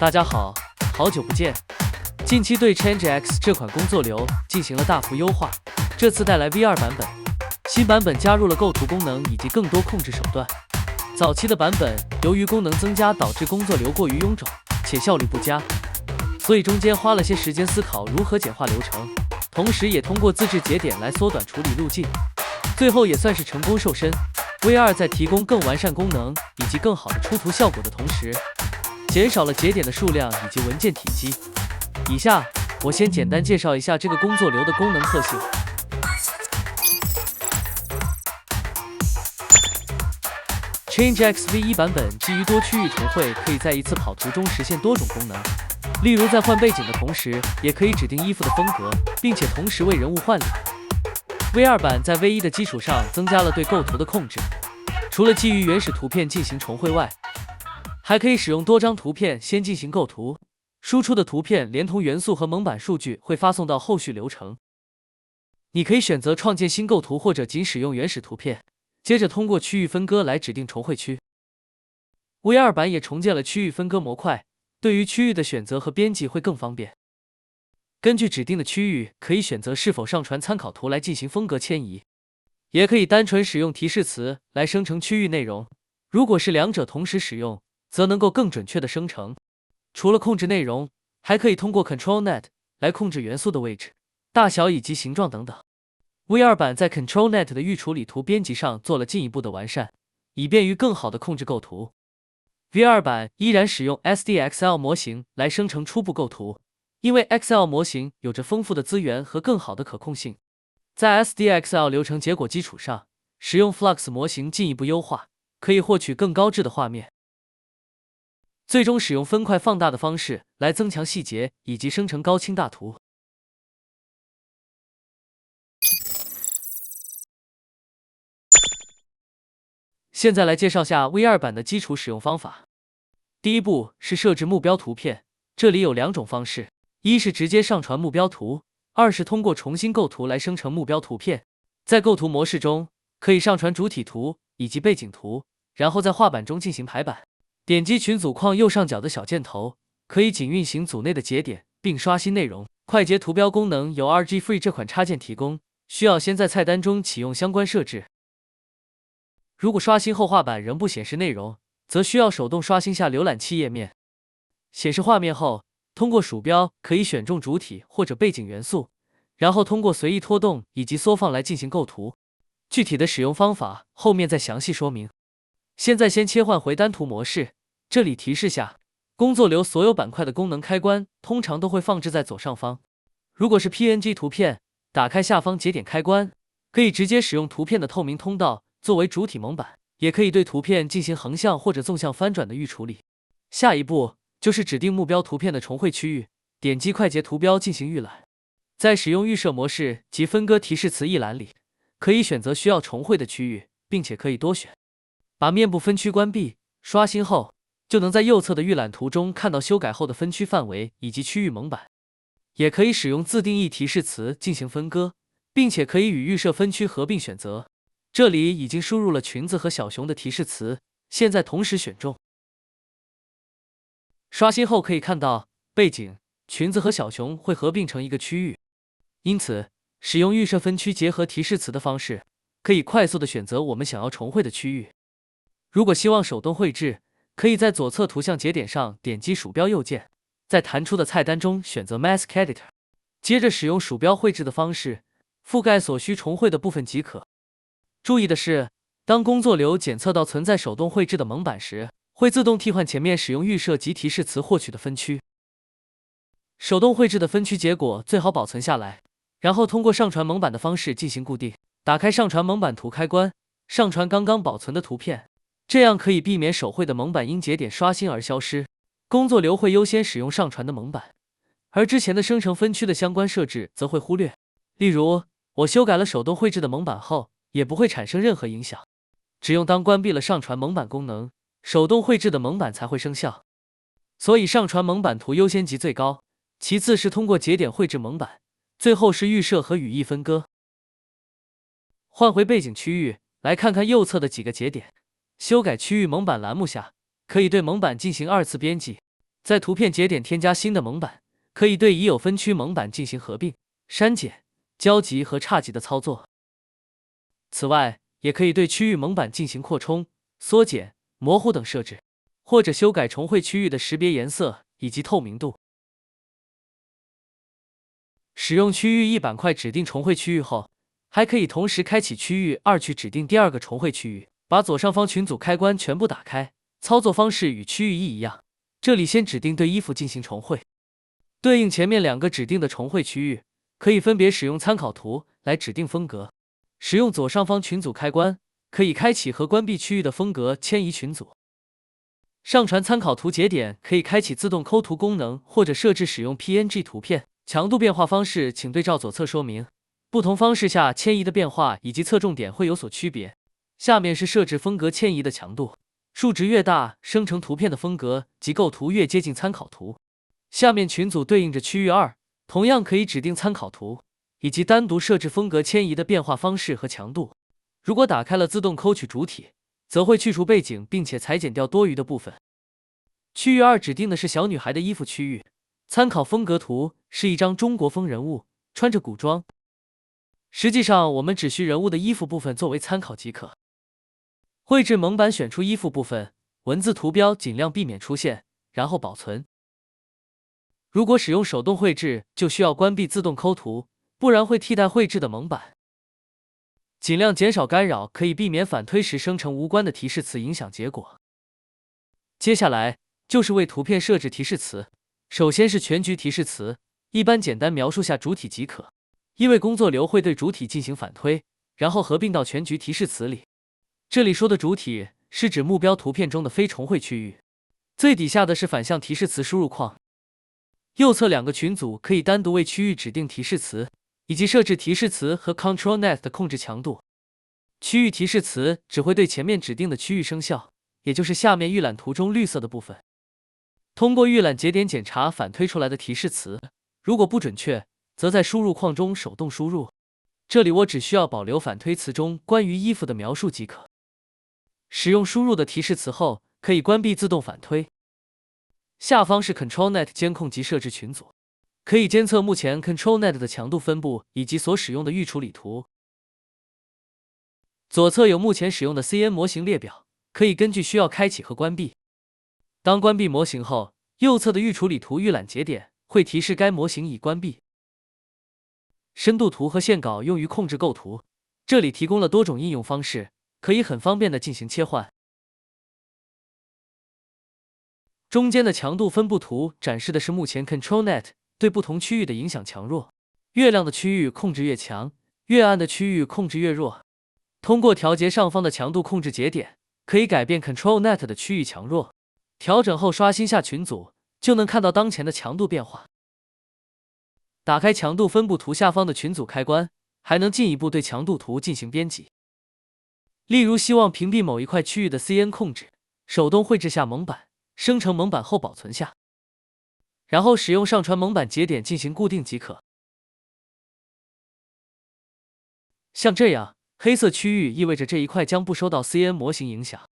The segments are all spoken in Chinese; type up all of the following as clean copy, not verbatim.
大家好，好久不见。近期对 ChangeX 这款工作流进行了大幅优化，这次带来 V2 版本。新版本加入了构图功能以及更多控制手段。早期的版本由于功能增加导致工作流过于臃肿且效率不佳，所以中间花了些时间思考如何简化流程，同时也通过自制节点来缩短处理路径，最后也算是成功瘦身。V2 在提供更完善功能以及更好的出图效果的同时，减少了节点的数量以及文件体积。以下我先简单介绍一下这个工作流的功能特性。ChangeX V1 版本基于多区域重绘，可以在一次跑图中实现多种功能，例如在换背景的同时，也可以指定衣服的风格，并且同时为人物换脸。V2 版在 V1 的基础上增加了对构图的控制，除了基于原始图片进行重绘外，还可以使用多张图片先进行构图，输出的图片连同元素和蒙版数据会发送到后续流程。你可以选择创建新构图，或者仅使用原始图片，接着通过区域分割来指定重绘区。V2 版也重建了区域分割模块，对于区域的选择和编辑会更方便。根据指定的区域，可以选择是否上传参考图来进行风格迁移，也可以单纯使用提示词来生成区域内容。如果是两者同时使用，则能够更准确的生成。除了控制内容，还可以通过 ControlNet 来控制元素的位置、大小以及形状等等。V2 版在 ControlNet 的预处理图编辑上做了进一步的完善，以便于更好的控制构图。V2 版依然使用 SDXL 模型来生成初步构图，因为 XL 模型有着丰富的资源和更好的可控性。在 SDXL 流程结果基础上，使用 Flux 模型进一步优化，可以获取更高质的画面。最终使用分块放大的方式来增强细节以及生成高清大图。现在来介绍下 V2 版的基础使用方法。第一步是设置目标图片，这里有两种方式，一是直接上传目标图，二是通过重新构图来生成目标图片。在构图模式中，可以上传主体图以及背景图，然后在画板中进行排版。点击群组框右上角的小箭头，可以仅运行组内的节点，并刷新内容。快捷图标功能由 RGFree 这款插件提供，需要先在菜单中启用相关设置。如果刷新后画板仍不显示内容，则需要手动刷新下浏览器页面。显示画面后，通过鼠标可以选中主体或者背景元素，然后通过随意拖动以及缩放来进行构图。具体的使用方法后面再详细说明。现在先切换回单图模式，这里提示下，工作流所有板块的功能开关通常都会放置在左上方。如果是 PNG 图片，打开下方节点开关，可以直接使用图片的透明通道作为主体蒙版，也可以对图片进行横向或者纵向翻转的预处理。下一步就是指定目标图片的重绘区域，点击快捷图标进行预览。在使用预设模式及分割提示词一栏里，可以选择需要重绘的区域，并且可以多选。把面部分区关闭，刷新后，就能在右侧的预览图中看到修改后的分区范围以及区域蒙版。也可以使用自定义提示词进行分割，并且可以与预设分区合并选择。这里已经输入了裙子和小熊的提示词，现在同时选中。刷新后可以看到背景、裙子和小熊会合并成一个区域，因此使用预设分区结合提示词的方式，可以快速的选择我们想要重绘的区域。如果希望手动绘制，可以在左侧图像节点上点击鼠标右键，在弹出的菜单中选择 Mask Editor， 接着使用鼠标绘制的方式覆盖所需重绘的部分即可。注意的是，当工作流检测到存在手动绘制的蒙版时，会自动替换前面使用预设及提示词获取的分区。手动绘制的分区结果最好保存下来，然后通过上传蒙版的方式进行固定。打开上传蒙版图开关，上传刚刚保存的图片，这样可以避免手绘的蒙版因节点刷新而消失。工作流会优先使用上传的蒙版，而之前的生成分区的相关设置则会忽略。例如，我修改了手动绘制的蒙版后，也不会产生任何影响。只用当关闭了上传蒙版功能，手动绘制的蒙版才会生效。所以上传蒙版图优先级最高，其次是通过节点绘制蒙版，最后是预设和语义分割。换回背景区域，来看看右侧的几个节点。修改区域蒙版栏目下，可以对蒙版进行二次编辑。在图片节点添加新的蒙版，可以对已有分区蒙版进行合并、删减、交集和差集的操作。此外，也可以对区域蒙版进行扩充、缩减、模糊等设置，或者修改重绘区域的识别颜色以及透明度。使用区域1板块指定重绘区域后，还可以同时开启区域2去指定第二个重绘区域，把左上方群组开关全部打开。操作方式与区域1一样，这里先指定对衣服进行重绘，对应前面2个指定的重绘区域，可以分别使用参考图来指定风格。使用左上方群组开关，可以开启和关闭区域的风格迁移群组。上传参考图节点可以开启自动抠图功能，或者设置使用 PNG 图片。强度变化方式请对照左侧说明，不同方式下迁移的变化以及侧重点会有所区别。下面是设置风格迁移的强度，数值越大，生成图片的风格及构图越接近参考图。下面群组对应着区域2，同样可以指定参考图，以及单独设置风格迁移的变化方式和强度。如果打开了自动抠取主体，则会去除背景，并且裁剪掉多余的部分。区域2指定的是小女孩的衣服区域，参考风格图是一张中国风人物，穿着古装。实际上，我们只需人物的衣服部分作为参考即可。绘制蒙版选出衣服部分，文字图标尽量避免出现，然后保存。如果使用手动绘制，就需要关闭自动抠图，不然会替代绘制的蒙版。尽量减少干扰，可以避免反推时生成无关的提示词影响结果。接下来就是为图片设置提示词，首先是全局提示词，一般简单描述下主体即可，因为工作流会对主体进行反推，然后合并到全局提示词里。这里说的主体是指目标图片中的非重绘区域。最底下的是反向提示词输入框，右侧2个群组可以单独为区域指定提示词，以及设置提示词和 CtrlNet 的控制强度。区域提示词只会对前面指定的区域生效，也就是下面预览图中绿色的部分。通过预览节点检查反推出来的提示词，如果不准确，则在输入框中手动输入。这里我只需要保留反推词中关于衣服的描述即可。使用输入的提示词后，可以关闭自动反推。下方是 CtrlNet 监控及设置群组，可以监测目前 CtrlNet 的强度分布以及所使用的预处理图。左侧有目前使用的 CN 模型列表，可以根据需要开启和关闭。当关闭模型后，右侧的预处理图预览节点会提示该模型已关闭。深度图和线稿用于控制构图，这里提供了多种应用方式，可以很方便的进行切换。中间的强度分布图展示的是目前 CtrlNet 对不同区域的影响强弱，越亮的区域控制越强，越暗的区域控制越弱。通过调节上方的强度控制节点，可以改变 CtrlNet 的区域强弱。调整后刷新下群组，就能看到当前的强度变化。打开强度分布图下方的群组开关，还能进一步对强度图进行编辑。例如希望屏蔽某一块区域的 CN 控制，手动绘制下蒙版，生成蒙版后保存下，然后使用上传蒙版节点进行固定即可。像这样，黑色区域意味着这一块将不受到 CN 模型影响。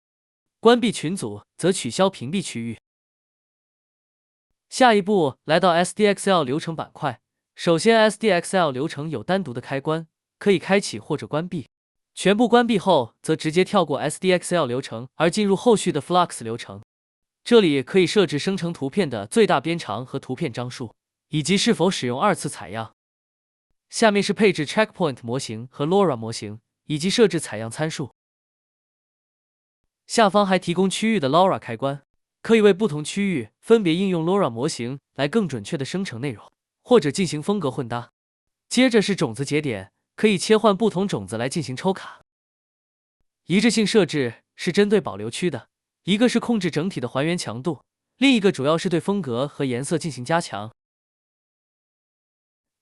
关闭群组则取消屏蔽区域。下一步来到 SDXL 流程板块，首先 SDXL 流程有单独的开关，可以开启或者关闭。全部关闭后，则直接跳过 SDXL 流程，而进入后续的 Flux 流程。这里可以设置生成图片的最大边长和图片张数，以及是否使用2次采样。下面是配置 Checkpoint 模型和 LoRa 模型，以及设置采样参数。下方还提供区域的 LoRa 开关，可以为不同区域分别应用 LoRa 模型来更准确的生成内容，或者进行风格混搭。接着是种子节点，可以切换不同种子来进行抽卡。一致性设置是针对保留区的，一个是控制整体的还原强度，另一个主要是对风格和颜色进行加强。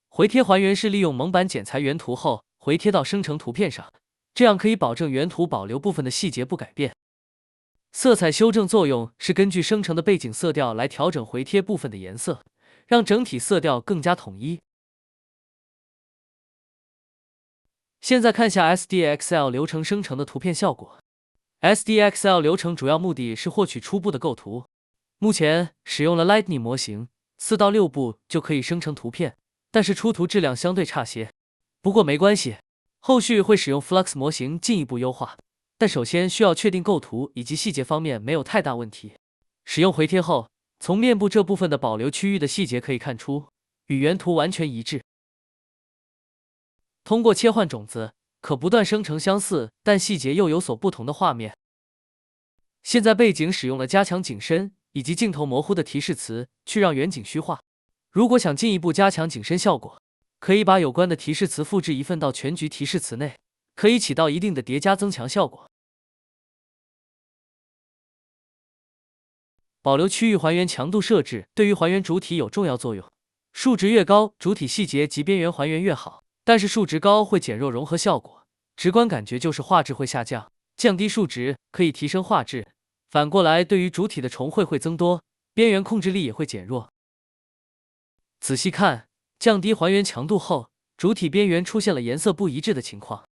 回贴还原是利用蒙版剪裁原图后回贴到生成图片上，这样可以保证原图保留部分的细节不改变。色彩修正作用是根据生成的背景色调来调整回贴部分的颜色，让整体色调更加统一。现在看下 SDXL 流程生成的图片效果。SDXL 流程主要目的是获取初步的构图，目前使用了 Lightning 模型，4到6步就可以生成图片，但是出图质量相对差些。不过没关系，后续会使用 Flux 模型进一步优化，但首先需要确定构图以及细节方面没有太大问题。使用回贴后，从面部这部分的保留区域的细节可以看出，与原图完全一致。通过切换种子，可不断生成相似但细节又有所不同的画面。现在背景使用了加强景深以及镜头模糊的提示词，去让远景虚化。如果想进一步加强景深效果，可以把有关的提示词复制一份到全局提示词内，可以起到一定的叠加增强效果。保留区域还原强度设置对于还原主体有重要作用，数值越高，主体细节及边缘还原越好，但是数值高会减弱融合效果，直观感觉就是画质会下降。降低数值可以提升画质，反过来对于主体的重绘会增多，边缘控制力也会减弱。仔细看，降低还原强度后，主体边缘出现了颜色不一致的情况，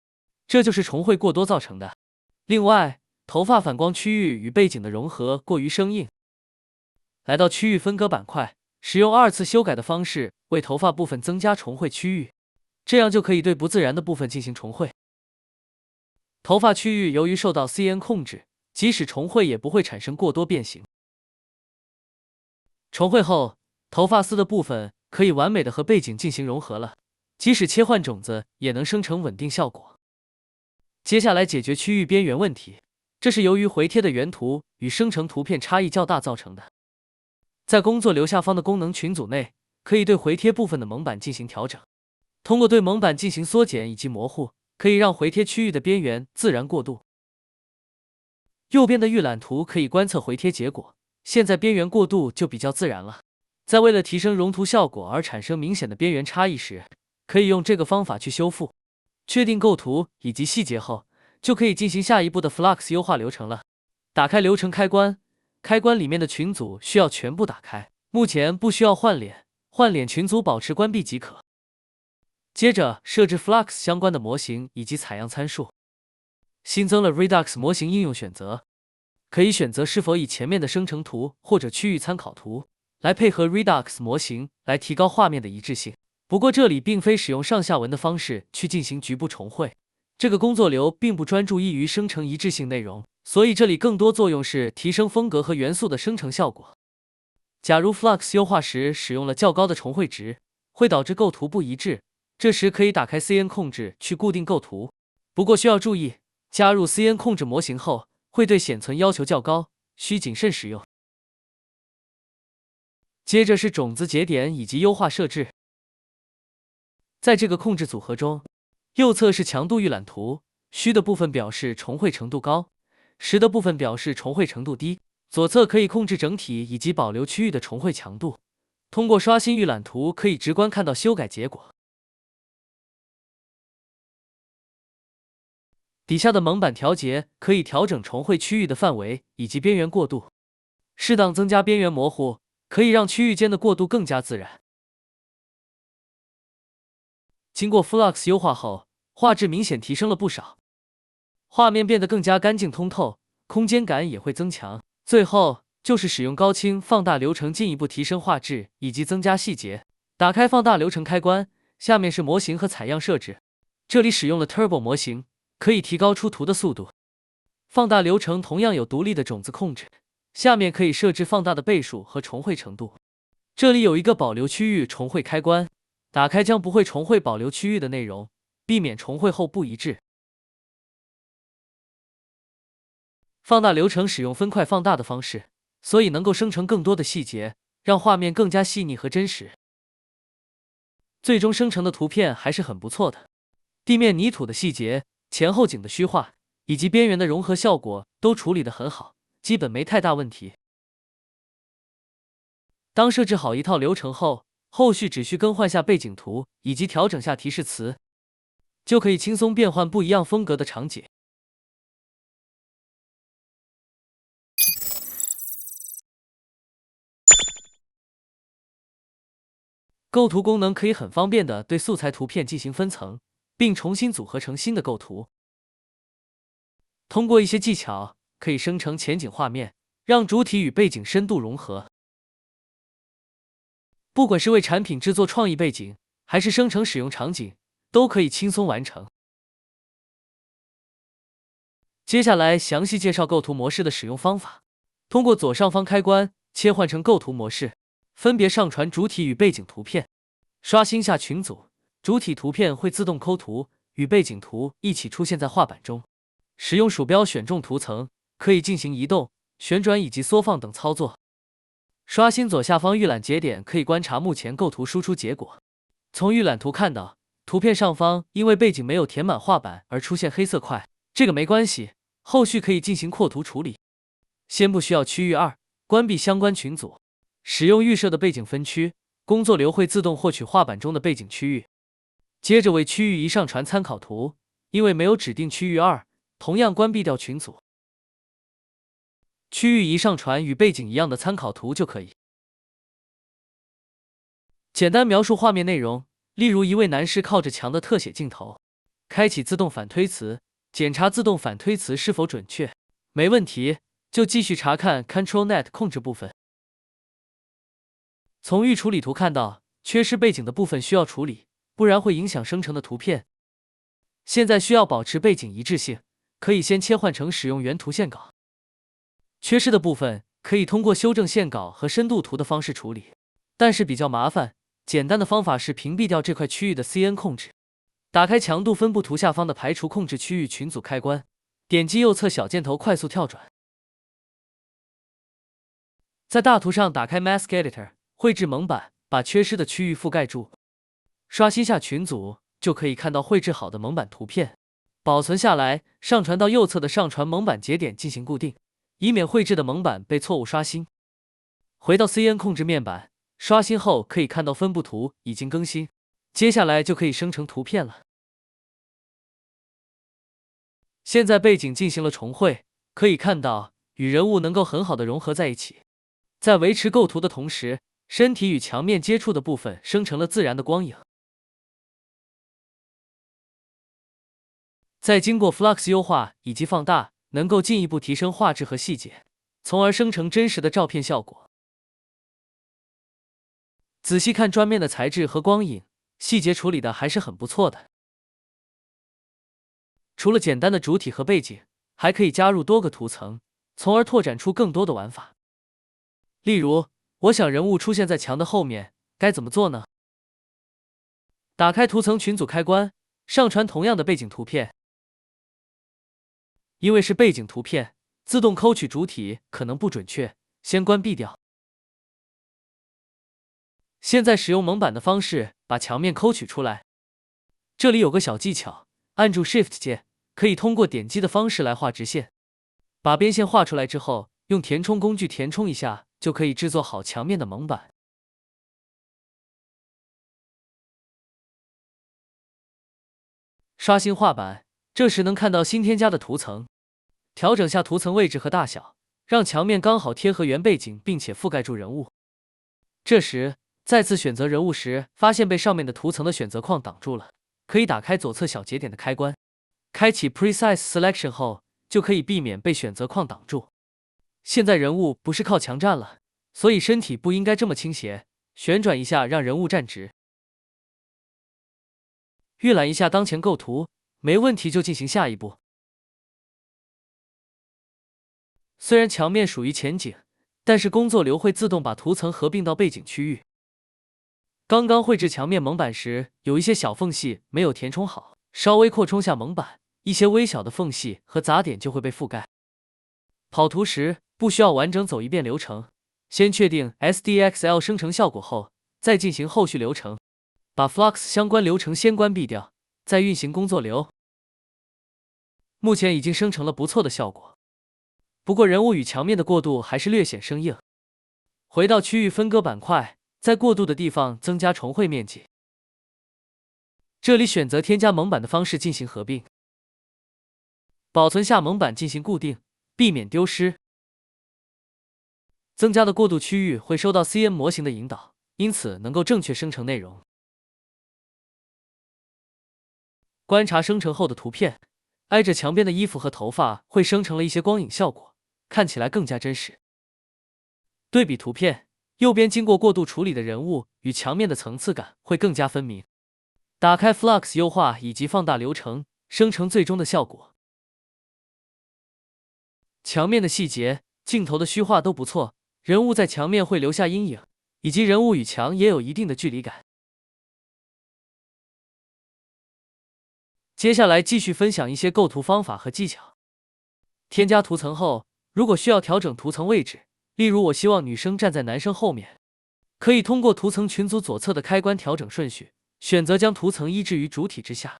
这就是重绘过多造成的。另外，头发反光区域与背景的融合过于生硬。来到区域分割板块，使用2次修改的方式为头发部分增加重绘区域，这样就可以对不自然的部分进行重绘。头发区域由于受到 CN 控制，即使重绘也不会产生过多变形。重绘后，头发丝的部分可以完美的和背景进行融合了，即使切换种子也能生成稳定效果。接下来解决区域边缘问题，这是由于回贴的原图与生成图片差异较大造成的。在工作流下方的功能群组内，可以对回贴部分的蒙版进行调整。通过对蒙版进行缩减以及模糊，可以让回贴区域的边缘自然过渡。右边的预览图可以观测回贴结果，现在边缘过渡就比较自然了。在为了提升融图效果而产生明显的边缘差异时，可以用这个方法去修复。确定构图以及细节后，就可以进行下一步的 Flux 优化流程了。打开流程开关，开关里面的群组需要全部打开，目前不需要换脸，换脸群组保持关闭即可。接着设置 Flux 相关的模型以及采样参数，新增了 Redux 模型应用选择，可以选择是否以前面的生成图或者区域参考图来配合 Redux 模型来提高画面的一致性。不过这里并非使用上下文的方式去进行局部重绘，这个工作流并不专注于生成一致性内容，所以这里更多作用是提升风格和元素的生成效果。假如 Flux 优化时使用了较高的重绘值，会导致构图不一致，这时可以打开 CN 控制去固定构图。不过需要注意，加入 CN 控制模型后，会对显存要求较高，需谨慎使用。接着是种子节点以及优化设置。在这个控制组合中，右侧是强度预览图，虚的部分表示重绘程度高，实的部分表示重绘程度低。左侧可以控制整体以及保留区域的重绘强度，通过刷新预览图可以直观看到修改结果。底下的蒙版调节可以调整重绘区域的范围以及边缘过渡，适当增加边缘模糊，可以让区域间的过渡更加自然。经过 Flux 优化后，画质明显提升了不少，画面变得更加干净通透，空间感也会增强。最后就是使用高清放大流程进一步提升画质以及增加细节。打开放大流程开关，下面是模型和采样设置，这里使用了 Turbo 模型，可以提高出图的速度。放大流程同样有独立的种子控制，下面可以设置放大的倍数和重绘程度。这里有一个保留区域重绘开关，打开将不会重绘保留区域的内容，避免重绘后不一致。放大流程使用分块放大的方式，所以能够生成更多的细节，让画面更加细腻和真实。最终生成的图片还是很不错的，地面泥土的细节、前后景的虚化以及边缘的融合效果都处理得很好，基本没太大问题。当设置好一套流程后，后续只需更换下背景图以及调整下提示词，就可以轻松变换不一样风格的场景。构图功能可以很方便的对素材图片进行分层，并重新组合成新的构图。通过一些技巧，可以生成前景画面、让主体与背景深度融合。不管是为产品制作创意背景，还是生成使用场景，都可以轻松完成。接下来详细介绍构图模式的使用方法。通过左上方开关切换成构图模式，分别上传主体与背景图片。刷新下群组，主体图片会自动抠图，与背景图一起出现在画板中。使用鼠标选中图层，可以进行移动、旋转以及缩放等操作。刷新左下方预览节点，可以观察目前构图输出结果。从预览图看到，图片上方因为背景没有填满画板而出现黑色块，这个没关系，后续可以进行扩图处理。先不需要区域2，关闭相关群组，使用预设的背景分区，工作流会自动获取画板中的背景区域。接着为区域1上传参考图，因为没有指定区域2，同样关闭掉群组。区域1上传与背景一样的参考图就可以。简单描述画面内容，例如一位男士靠着墙的特写镜头。开启自动反推词，检查自动反推词是否准确，没问题就继续查看 CtrlNet 控制部分。从预处理图看到，缺失背景的部分需要处理，不然会影响生成的图片。现在需要保持背景一致性，可以先切换成使用原图线稿。缺失的部分可以通过修正线稿和深度图的方式处理，但是比较麻烦。简单的方法是屏蔽掉这块区域的 CN 控制。打开强度分布图下方的排除控制区域群组开关，点击右侧小箭头快速跳转。在大图上打开 Mask Editor 绘制蒙版，把缺失的区域覆盖住。刷新下群组，就可以看到绘制好的蒙版图片。保存下来，上传到右侧的上传蒙版节点进行固定，以免绘制的蒙版被错误刷新。回到 CN 控制面板，刷新后可以看到分布图已经更新，接下来就可以生成图片了。现在背景进行了重绘，可以看到与人物能够很好的融合在一起。在维持构图的同时，身体与墙面接触的部分生成了自然的光影。再经过 Flux 优化以及放大，能够进一步提升画质和细节，从而生成真实的照片效果。仔细看砖面的材质和光影，细节处理的还是很不错的。除了简单的主体和背景，还可以加入多个图层，从而拓展出更多的玩法。例如，我想人物出现在墙的后面，该怎么做呢？打开图层群组开关，上传同样的背景图片。因为是背景图片，自动抠取主体可能不准确，先关闭掉。现在使用蒙版的方式把墙面抠取出来。这里有个小技巧，按住 Shift 键，可以通过点击的方式来画直线。把边线画出来之后，用填充工具填充一下，就可以制作好墙面的蒙版。刷新画板，这时能看到新添加的图层。调整下图层位置和大小，让墙面刚好贴合原背景，并且覆盖住人物。这时再次选择人物时，发现被上面的图层的选择框挡住了，可以打开左侧小节点的开关，开启 Precise Selection 后，就可以避免被选择框挡住。现在人物不是靠墙站了，所以身体不应该这么倾斜，旋转一下让人物站直。预览一下当前构图，没问题就进行下一步。虽然墙面属于前景，但是工作流会自动把图层合并到背景区域。刚刚绘制墙面蒙版时，有一些小缝隙没有填充好，稍微扩充下蒙版，一些微小的缝隙和杂点就会被覆盖。跑图时不需要完整走一遍流程，先确定 SDXL 生成效果后，再进行后续流程。把 Flux 相关流程先关闭掉，再运行工作流。目前已经生成了不错的效果，不过人物与墙面的过渡还是略显生硬。回到区域分割板块，在过渡的地方增加重绘面积。这里选择添加蒙版的方式进行合并。保存下蒙版进行固定，避免丢失。增加的过渡区域会收到 CN 模型的引导，因此能够正确生成内容。观察生成后的图片，挨着墙边的衣服和头发会生成了一些光影效果，看起来更加真实。对比图片，右边经过过度处理的人物与墙面的层次感会更加分明。打开 Flux 优化以及放大流程，生成最终的效果。墙面的细节、镜头的虚化都不错，人物在墙面会留下阴影，以及人物与墙也有一定的距离感。接下来继续分享一些构图方法和技巧。添加图层后，如果需要调整图层位置，例如我希望女生站在男生后面，可以通过图层群组左侧的开关调整顺序，选择将图层移置于主体之下。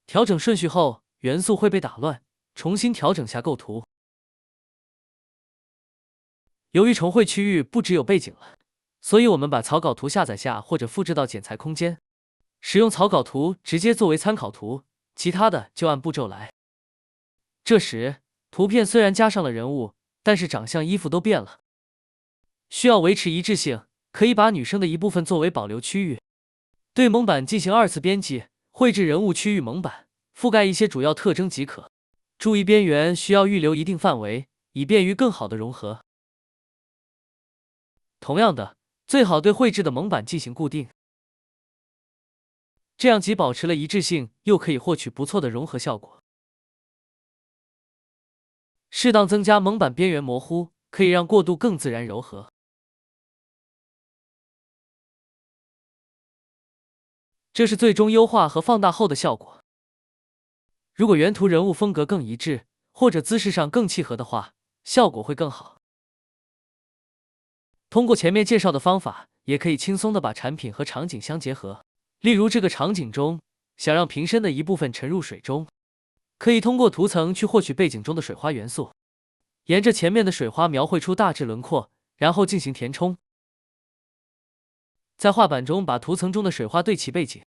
调整顺序后，元素会被打乱，重新调整下构图。由于重绘区域不只有背景了，所以我们把草稿图下载下或者复制到剪裁空间，使用草稿图直接作为参考图，其他的就按步骤来。这时，图片虽然加上了人物，但是长相、衣服都变了。需要维持一致性，可以把女生的一部分作为保留区域。对蒙版进行2次编辑，绘制人物区域蒙版，覆盖一些主要特征即可。注意边缘需要预留一定范围，以便于更好的融合。同样的，最好对绘制的蒙版进行固定，这样既保持了一致性，又可以获取不错的融合效果。适当增加蒙版边缘模糊，可以让过渡更自然柔和。这是最终优化和放大后的效果。如果原图人物风格更一致，或者姿势上更契合的话，效果会更好。通过前面介绍的方法，也可以轻松的把产品和场景相结合。例如这个场景中，想让瓶身的一部分沉入水中，可以通过图层去获取背景中的水花元素，沿着前面的水花描绘出大致轮廓，然后进行填充。在画板中把图层中的水花对齐背景。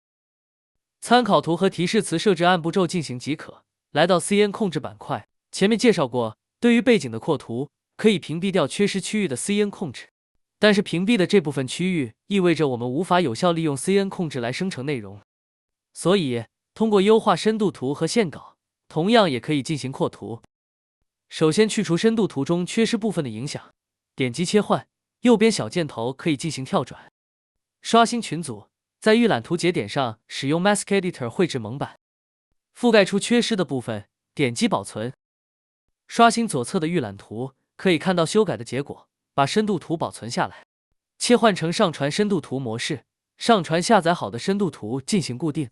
参考图和提示词设置按步骤进行即可。来到 CN 控制板块，前面介绍过，对于背景的扩图，可以屏蔽掉缺失区域的 CN 控制。但是屏蔽的这部分区域意味着我们无法有效利用 CN 控制来生成内容，所以通过优化深度图和线稿，同样也可以进行扩图。首先去除深度图中缺失部分的影响，点击切换，右边小箭头可以进行跳转。刷新群组，在预览图节点上使用 Mask Editor 绘制蒙版，覆盖出缺失的部分，点击保存。刷新左侧的预览图，可以看到修改的结果，把深度图保存下来。切换成上传深度图模式，上传下载好的深度图进行固定。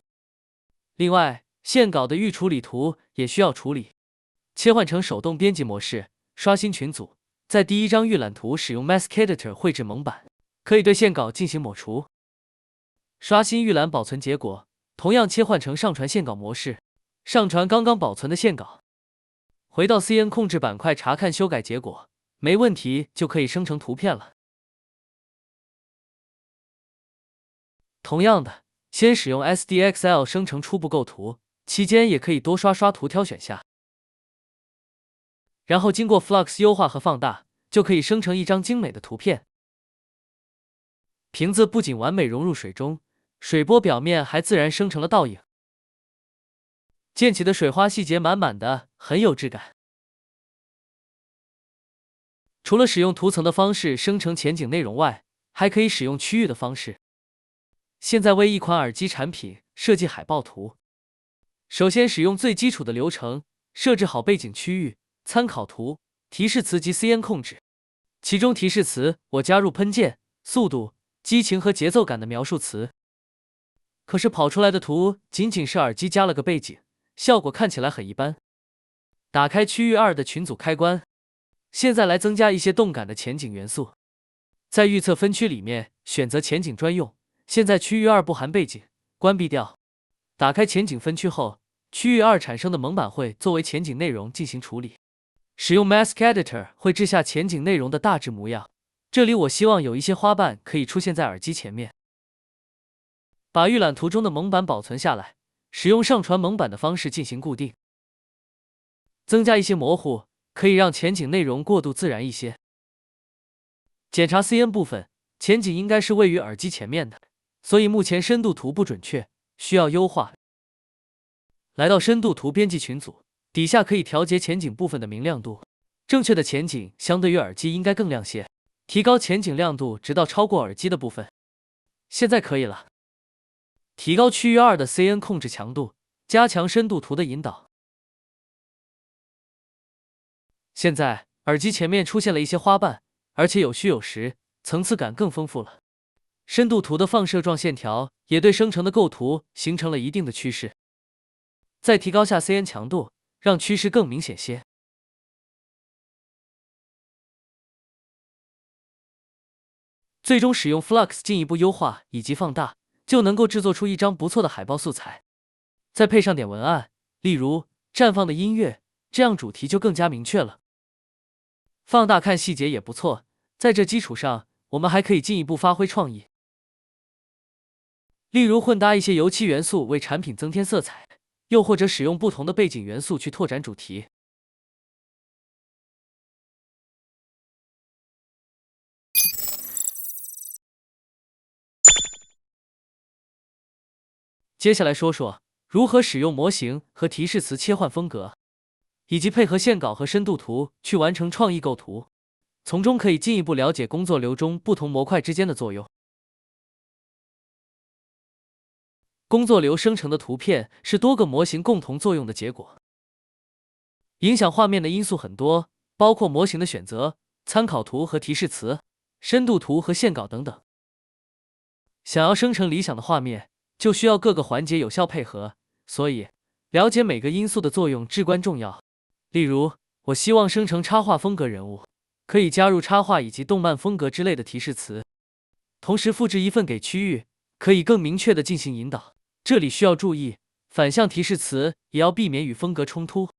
另外，线稿的预处理图也需要处理，切换成手动编辑模式，刷新群组，在第一张预览图使用 Mask Editor 绘制蒙版，可以对线稿进行抹除。刷新预览保存结果，同样切换成上传线稿模式，上传刚刚保存的线稿。回到 CN 控制板块查看修改结果，没问题就可以生成图片了。同样的，先使用 SDXL 生成初步构图，期间也可以多刷图挑选下，然后经过 Flux 优化和放大，就可以生成一张精美的图片。瓶子不仅完美融入水中，水波表面还自然生成了倒影，溅起的水花细节满满的，很有质感。除了使用图层的方式生成前景内容外，还可以使用区域的方式。现在为一款耳机产品设计海报图，首先使用最基础的流程，设置好背景区域、参考图、提示词及 CN 控制。其中提示词我加入喷溅、速度、激情和节奏感的描述词。可是跑出来的图仅仅是耳机加了个背景，效果看起来很一般。打开区域2的群组开关，现在来增加一些动感的前景元素。在预测分区里面选择前景专用，现在区域2不含背景，关闭掉。打开前景分区后，区域2产生的蒙版会作为前景内容进行处理。使用 Mask Editor 绘制下前景内容的大致模样。这里我希望有一些花瓣可以出现在耳机前面。把预览图中的蒙版保存下来，使用上传蒙版的方式进行固定。增加一些模糊，可以让前景内容过渡自然一些。检查 CN 部分，前景应该是位于耳机前面的，所以目前深度图不准确，需要优化。来到深度图编辑群组，底下可以调节前景部分的明亮度，正确的前景相对于耳机应该更亮些，提高前景亮度直到超过耳机的部分。现在可以了。提高区域2的 CN 控制强度，加强深度图的引导。现在耳机前面出现了一些花瓣，而且有虚有实，层次感更丰富了。深度图的放射状线条也对生成的构图形成了一定的趋势。再提高下 CN 强度，让趋势更明显些。最终使用 Flux 进一步优化以及放大，就能够制作出一张不错的海报素材。再配上点文案，例如绽放的音乐，这样主题就更加明确了。放大看细节也不错，在这基础上，我们还可以进一步发挥创意，例如混搭一些油漆元素为产品增添色彩，又或者使用不同的背景元素去拓展主题。接下来说说如何使用模型和提示词切换风格，以及配合线稿和深度图去完成创意构图，从中可以进一步了解工作流中不同模块之间的作用。工作流生成的图片是多个模型共同作用的结果，影响画面的因素很多，包括模型的选择、参考图和提示词、深度图和线稿等等。想要生成理想的画面，就需要各个环节有效配合，所以了解每个因素的作用至关重要。例如，我希望生成插画风格人物，可以加入插画以及动漫风格之类的提示词，同时复制一份给区域，可以更明确的进行引导。这里需要注意，反向提示词也要避免与风格冲突。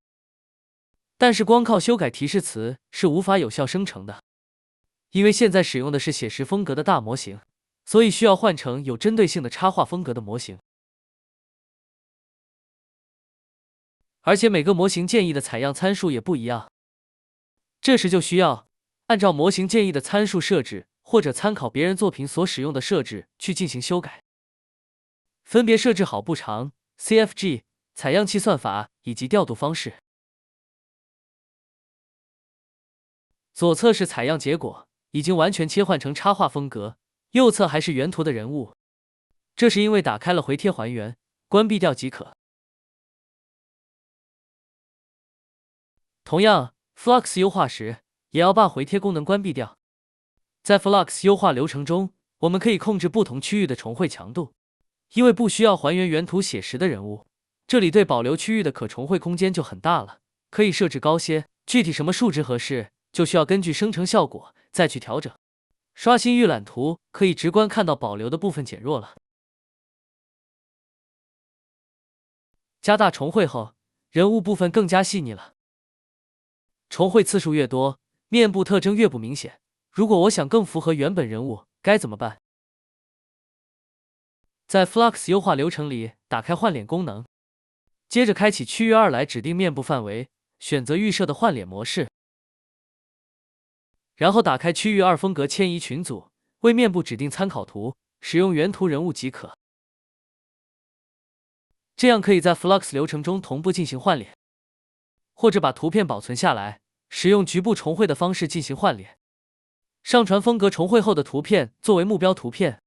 但是光靠修改提示词是无法有效生成的，因为现在使用的是写实风格的大模型，所以需要换成有针对性的插画风格的模型。而且每个模型建议的采样参数也不一样，这时就需要按照模型建议的参数设置，或者参考别人作品所使用的设置去进行修改。分别设置好步长、CFG、采样器算法以及调度方式。左侧是采样结果，已经完全切换成插画风格，右侧还是原图的人物，这是因为打开了回贴还原，关闭掉即可。同样 ，Flux 优化时也要把回贴功能关闭掉。在 Flux 优化流程中，我们可以控制不同区域的重绘强度，因为不需要还原原图写实的人物，这里对保留区域的可重绘空间就很大了，可以设置高些，具体什么数值合适，就需要根据生成效果再去调整。刷新预览图可以直观看到保留的部分减弱了。加大重绘后，人物部分更加细腻了。重绘次数越多，面部特征越不明显。如果我想更符合原本人物，该怎么办？在 Flux 优化流程里，打开换脸功能，接着开启区域2来指定面部范围，选择预设的换脸模式，然后打开区域2风格迁移群组，为面部指定参考图，使用原图人物即可。这样可以在 Flux 流程中同步进行换脸，或者把图片保存下来，使用局部重绘的方式进行换脸，上传风格重绘后的图片作为目标图片。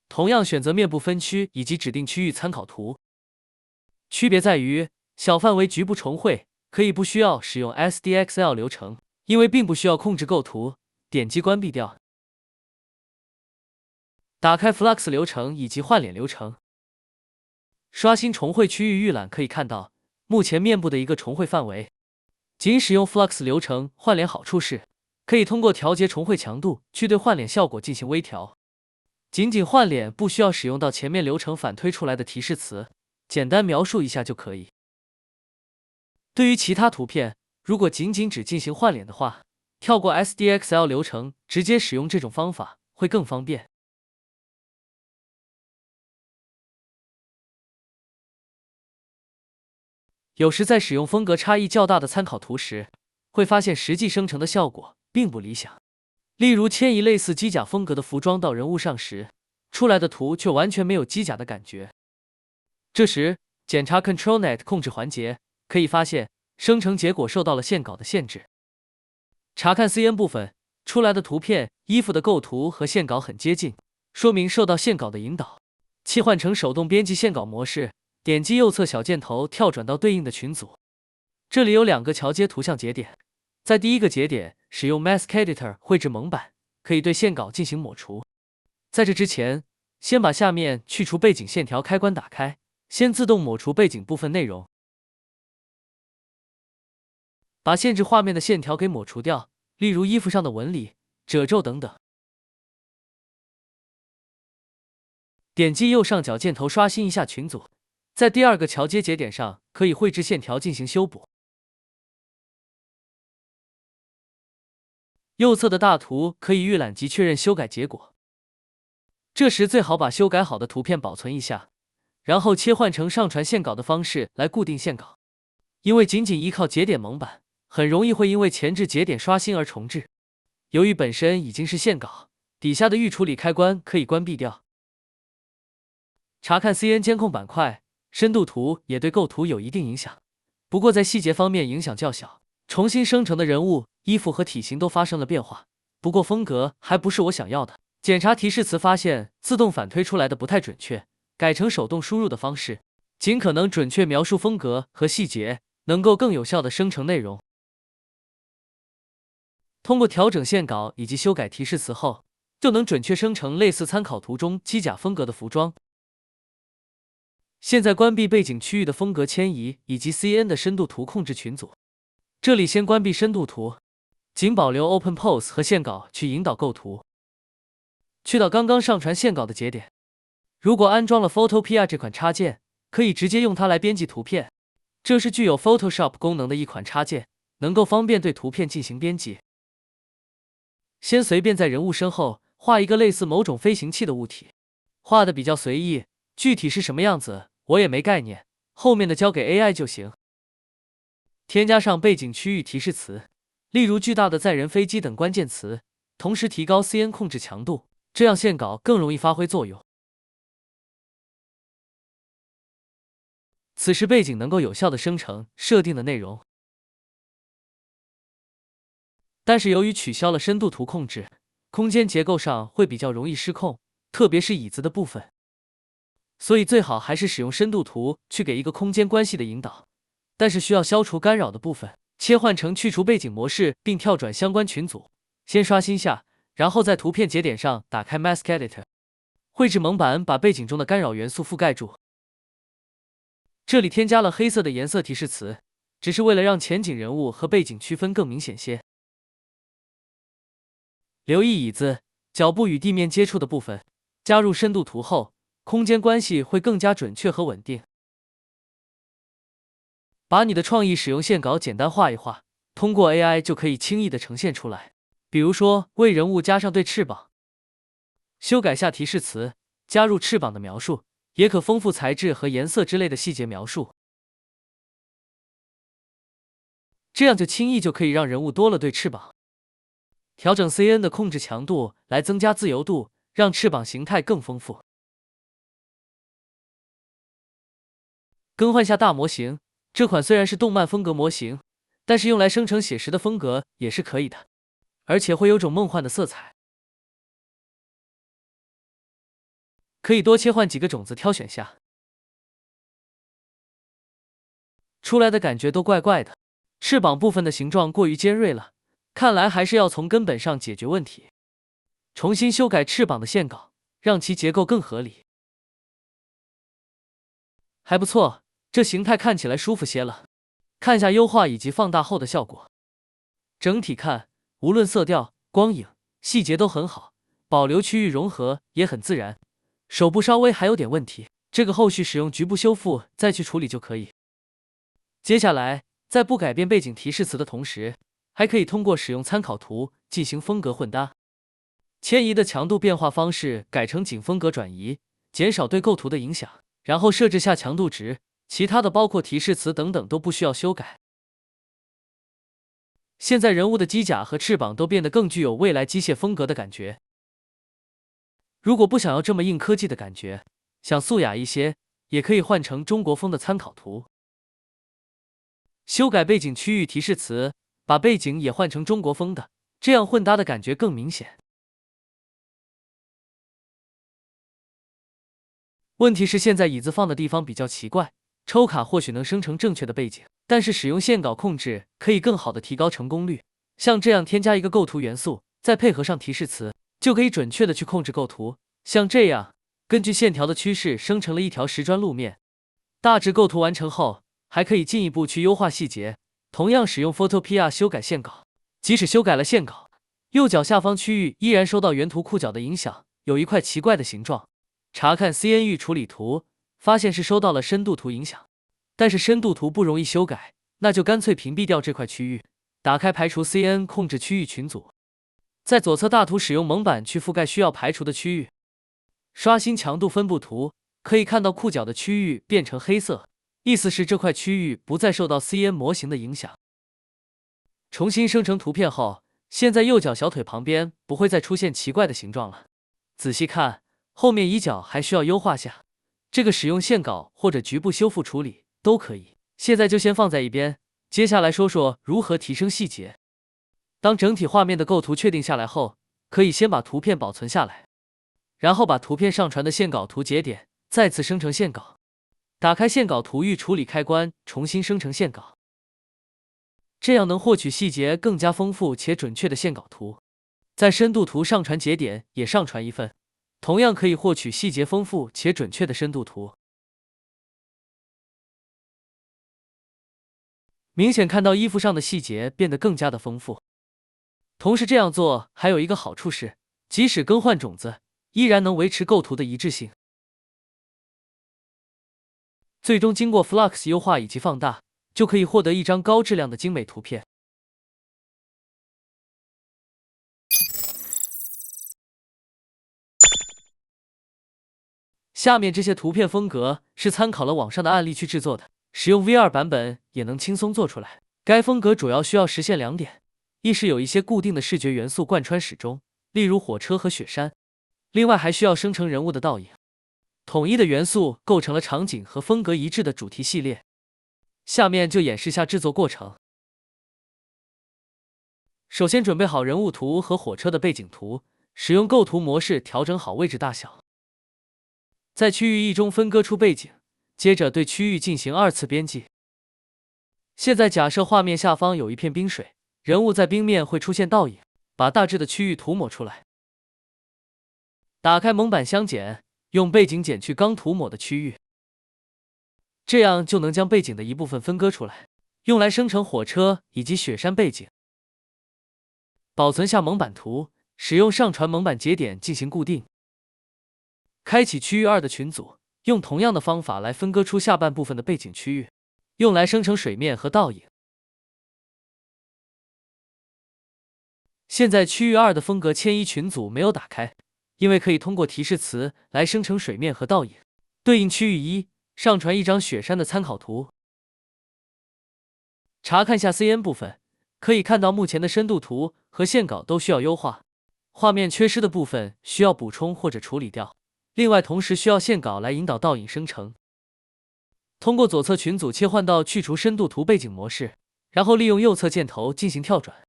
同样选择面部分区以及指定区域参考图，区别在于小范围局部重绘可以不需要使用 SDXL 流程，因为并不需要控制构图，点击关闭掉。打开 Flux 流程以及换脸流程，刷新重绘区域预览可以看到目前面部的一个重绘范围。仅使用 Flux 流程换脸好处是，可以通过调节重绘强度去对换脸效果进行微调。仅仅换脸不需要使用到前面流程反推出来的提示词，简单描述一下就可以。对于其他图片，如果仅只进行换脸的话，跳过 SDXL 流程，直接使用这种方法会更方便。有时在使用风格差异较大的参考图时，会发现实际生成的效果并不理想。例如迁移类似机甲风格的服装到人物上时，出来的图却完全没有机甲的感觉。这时检查 CtrlNet 控制环节，可以发现生成结果受到了线稿的限制。查看 CN 部分出来的图片，衣服的构图和线稿很接近，说明受到线稿的引导。切换成手动编辑线稿模式，点击右侧小箭头跳转到对应的群组。这里有2个桥接图像节点，在第一个节点使用 Mask Editor 绘制蒙版，可以对线稿进行抹除。在这之前，先把下面去除背景线条开关打开，先自动抹除背景部分内容，把限制画面的线条给抹除掉，例如衣服上的纹理、褶皱等等。点击右上角箭头刷新一下群组，在第2个桥接节点上可以绘制线条进行修补。右侧的大图可以预览及确认修改结果，这时最好把修改好的图片保存一下，然后切换成上传线稿的方式来固定线稿。因为仅仅依靠节点蒙版，很容易会因为前置节点刷新而重置。由于本身已经是线稿，底下的预处理开关可以关闭掉。查看 CN 监控板块，深度图也对构图有一定影响，不过在细节方面影响较小。重新生成的人物、衣服和体型都发生了变化，不过风格还不是我想要的。检查提示词发现自动反推出来的不太准确，改成手动输入的方式，尽可能准确描述风格和细节，能够更有效的生成内容。通过调整线稿以及修改提示词后，就能准确生成类似参考图中机甲风格的服装。现在关闭背景区域的风格迁移以及 CN 的深度图控制群组。这里先关闭深度图，仅保留 Open Pose 和线稿去引导构图。去到刚刚上传线稿的节点，如果安装了 Photopea 这款插件，可以直接用它来编辑图片。这是具有 Photoshop 功能的一款插件，能够方便对图片进行编辑。先随便在人物身后画一个类似某种飞行器的物体，画的比较随意，具体是什么样子我也没概念，后面的交给 AI 就行。添加上背景区域提示词，例如巨大的载人飞机等关键词，同时提高 CN 控制强度，这样线稿更容易发挥作用。此时背景能够有效的生成设定的内容，但是由于取消了深度图控制，空间结构上会比较容易失控，特别是椅子的部分，所以最好还是使用深度图去给一个空间关系的引导。但是需要消除干扰的部分，切换成去除背景模式，并跳转相关群组，先刷新下，然后在图片节点上打开 Mask Editor， 绘制蒙版把背景中的干扰元素覆盖住。这里添加了黑色的颜色提示词，只是为了让前景人物和背景区分更明显些。留意椅子、脚部与地面接触的部分，加入深度图后，空间关系会更加准确和稳定。把你的创意使用线稿简单画一画，通过 AI 就可以轻易的呈现出来。比如说为人物加上对翅膀，修改下提示词，加入翅膀的描述，也可丰富材质和颜色之类的细节描述。这样就轻易就可以让人物多了对翅膀。调整 CN 的控制强度来增加自由度，让翅膀形态更丰富。更换下大模型。这款虽然是动漫风格模型，但是用来生成写实的风格也是可以的，而且会有种梦幻的色彩。可以多切换几个种子挑选下，出来的感觉都怪怪的。翅膀部分的形状过于尖锐了，看来还是要从根本上解决问题。重新修改翅膀的线稿，让其结构更合理。还不错。这形态看起来舒服些了，看下优化以及放大后的效果。整体看，无论色调、光影、细节都很好，保留区域融合也很自然。手部稍微还有点问题，这个后续使用局部修复再去处理就可以。接下来，在不改变背景提示词的同时，还可以通过使用参考图进行风格混搭。迁移的强度变化方式改成仅风格转移，减少对构图的影响，然后设置下强度值。其他的包括提示词等等都不需要修改。现在人物的机甲和翅膀都变得更具有未来机械风格的感觉。如果不想要这么硬科技的感觉，想素雅一些，也可以换成中国风的参考图。修改背景区域提示词，把背景也换成中国风的，这样混搭的感觉更明显。问题是现在椅子放的地方比较奇怪，抽卡或许能生成正确的背景，但是使用线稿控制可以更好的提高成功率。像这样添加一个构图元素，再配合上提示词，就可以准确的去控制构图。像这样，根据线条的趋势生成了一条石砖路面。大致构图完成后，还可以进一步去优化细节，同样使用 Photopea 修改线稿。即使修改了线稿，右脚下方区域依然受到原图库角的影响，有一块奇怪的形状。查看 CN 域处理图，发现是受到了深度图影响，但是深度图不容易修改，那就干脆屏蔽掉这块区域。打开排除 CN 控制区域群组，在左侧大图使用蒙版去覆盖需要排除的区域。刷新强度分布图，可以看到库角的区域变成黑色，意思是这块区域不再受到 CN 模型的影响。重新生成图片后，现在右脚小腿旁边不会再出现奇怪的形状了。仔细看，后面一角还需要优化下，这个使用线稿或者局部修复处理都可以，现在就先放在一边。接下来说说如何提升细节。当整体画面的构图确定下来后，可以先把图片保存下来，然后把图片上传的线稿图节点再次生成线稿。打开线稿图域处理开关，重新生成线稿，这样能获取细节更加丰富且准确的线稿图。在深度图上传节点也上传一份，同样可以获取细节丰富且准确的深度图。明显看到衣服上的细节变得更加的丰富。同时这样做还有一个好处是，即使更换种子，依然能维持构图的一致性。最终经过 Flux 优化以及放大，就可以获得一张高质量的精美图片。下面这些图片风格是参考了网上的案例去制作的，使用 V2 版本也能轻松做出来。该风格主要需要实现2点，一是有一些固定的视觉元素贯穿始终，例如火车和雪山，另外还需要生成人物的倒影。统一的元素构成了场景和风格一致的主题系列。下面就演示下制作过程。首先准备好人物图和火车的背景图，使用构图模式调整好位置大小。在区域1中分割出背景，接着对区域进行2次编辑。现在假设画面下方有一片冰水，人物在冰面会出现倒影，把大致的区域涂抹出来。打开蒙版相减，用背景减去刚涂抹的区域，这样就能将背景的一部分分割出来，用来生成火车以及雪山背景。保存下蒙版图，使用上传蒙版节点进行固定。开启区域2的群组，用同样的方法来分割出下半部分的背景区域，用来生成水面和倒影。现在区域2的风格迁移群组没有打开，因为可以通过提示词来生成水面和倒影。对应区域1，上传一张雪山的参考图。查看下 CN 部分，可以看到目前的深度图和线稿都需要优化，画面缺失的部分需要补充或者处理掉。另外，同时需要线稿来引导倒影生成。通过左侧群组切换到去除深度图背景模式，然后利用右侧箭头进行跳转。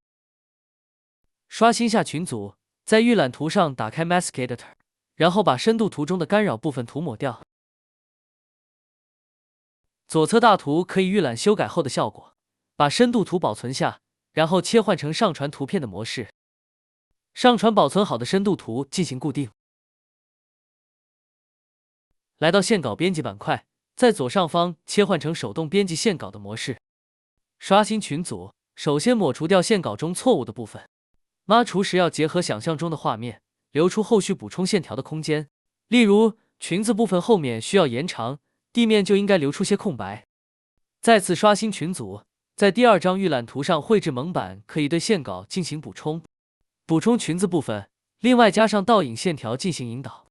刷新下群组，在预览图上打开 Mask Editor， 然后把深度图中的干扰部分涂抹掉。左侧大图可以预览修改后的效果，把深度图保存下，然后切换成上传图片的模式，上传保存好的深度图进行固定。来到线稿编辑板块，在左上方切换成手动编辑线稿的模式。刷新群组，首先抹除掉线稿中错误的部分。抹除时要结合想象中的画面，留出后续补充线条的空间。例如，裙子部分后面需要延长，地面就应该留出些空白。再次刷新群组，在第2张预览图上绘制蒙版，可以对线稿进行补充。补充裙子部分，另外加上倒影线条进行引导。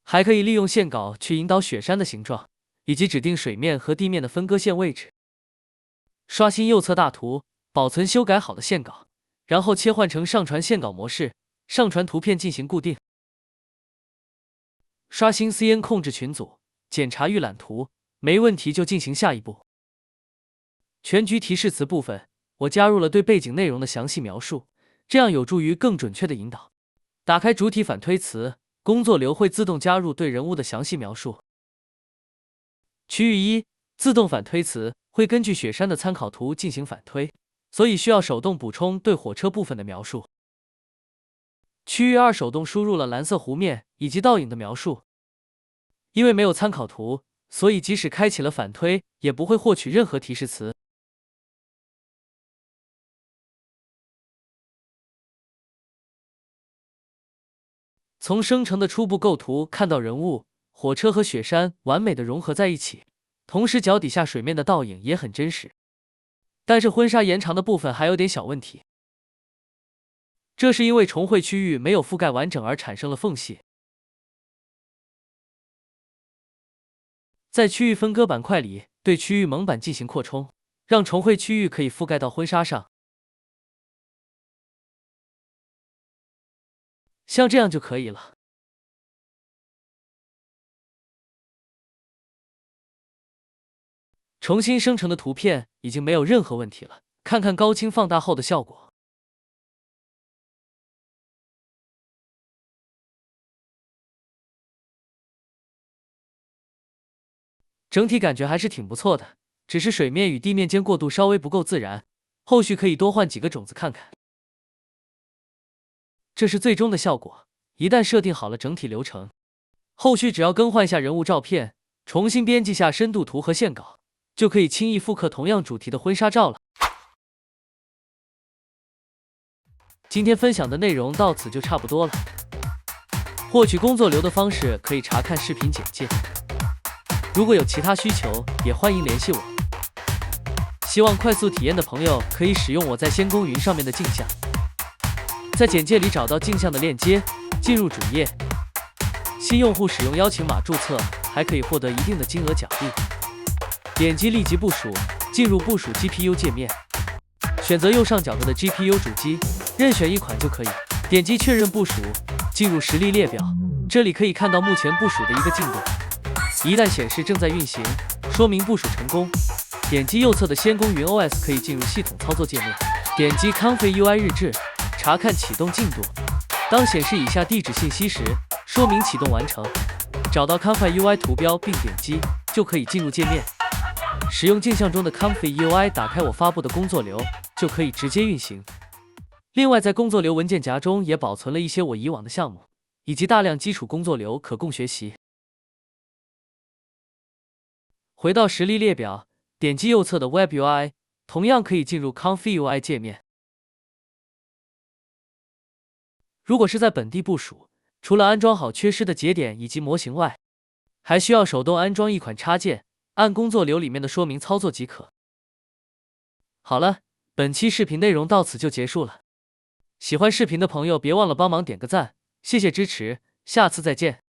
还可以利用线稿去引导雪山的形状，以及指定水面和地面的分割线位置。刷新右侧大图，保存修改好的线稿，然后切换成上传线稿模式，上传图片进行固定。刷新 CN 控制群组，检查预览图，没问题就进行下一步。全局提示词部分，我加入了对背景内容的详细描述，这样有助于更准确的引导。打开主体反推词，工作流会自动加入对人物的详细描述。区域1自动反推词会根据雪山的参考图进行反推，所以需要手动补充对火车部分的描述。区域2手动输入了蓝色湖面以及倒影的描述，因为没有参考图，所以即使开启了反推，也不会获取任何提示词。从生成的初步构图看到人物、火车和雪山完美的融合在一起，同时脚底下水面的倒影也很真实。但是婚纱延长的部分还有点小问题，这是因为重绘区域没有覆盖完整而产生了缝隙。在区域分割板块里，对区域蒙版进行扩充，让重绘区域可以覆盖到婚纱上。像这样就可以了。重新生成的图片已经没有任何问题了，看看高清放大后的效果。整体感觉还是挺不错的，只是水面与地面间过渡稍微不够自然，后续可以多换几个种子看看。这是最终的效果，一旦设定好了整体流程，后续只要更换下人物照片，重新编辑下深度图和线稿，就可以轻易复刻同样主题的婚纱照了。今天分享的内容到此就差不多了。获取工作流的方式可以查看视频简介。如果有其他需求，也欢迎联系我。希望快速体验的朋友可以使用我在仙公云上面的镜像，在简介里找到镜像的链接，进入主页。新用户使用邀请码注册，还可以获得一定的金额奖励。点击立即部署，进入部署 GPU 界面，选择右上角的 GPU 主机，任选一款就可以。点击确认部署，进入实例列表，这里可以看到目前部署的一个进度。一旦显示正在运行，说明部署成功。点击右侧的仙公云 OS 可以进入系统操作界面，点击 Config UI 日志，查看启动进度。当显示以下地址信息时，说明启动完成。找到 Config UI 图标并点击，就可以进入界面。使用镜像中的 Config UI 打开我发布的工作流，就可以直接运行。另外，在工作流文件夹中也保存了一些我以往的项目，以及大量基础工作流可供学习。回到实例列表，点击右侧的 Web UI， 同样可以进入 Config UI 界面。如果是在本地部署，除了安装好缺失的节点以及模型外，还需要手动安装一款插件，按工作流里面的说明操作即可。好了，本期视频内容到此就结束了。喜欢视频的朋友别忘了帮忙点个赞，谢谢支持，下次再见。